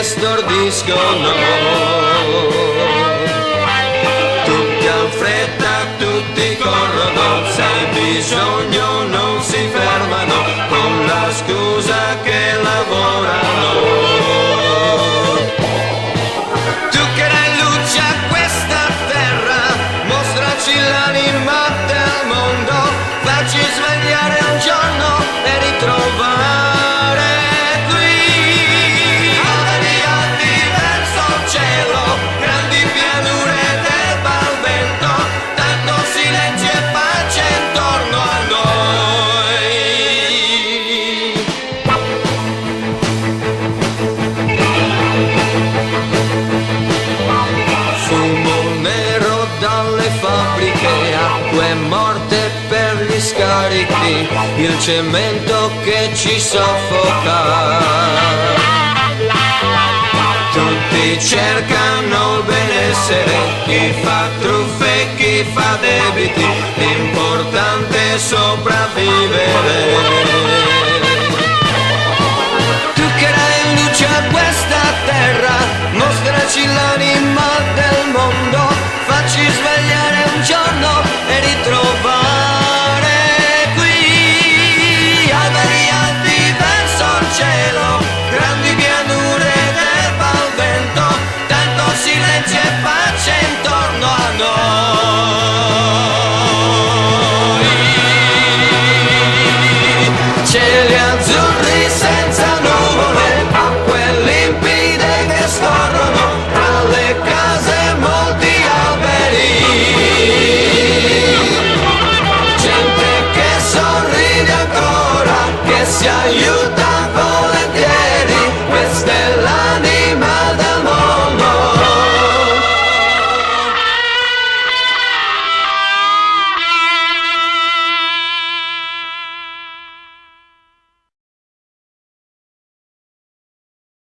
stordiscono. Tutti han fretta, tutti corrono, se hai bisogno non si fermano, con la scusa che lavorano. Tu che dai luce a questa terra, mostraci l'anima del mondo, facci svegliare un giorno e ritrovare qui alberi alti verso il cielo, grandi pianure del bel vento, tanto silenzio e pace intorno a noi. Fumo nero dalle fabbriche, acque morte per gli scarichi, il cemento che ci soffoca. Tutti cercano il benessere, chi fa truffe e chi fa debiti, l'importante è sopravvivere. Tu che dai luce a questa terra, mostraci l'anima del mondo,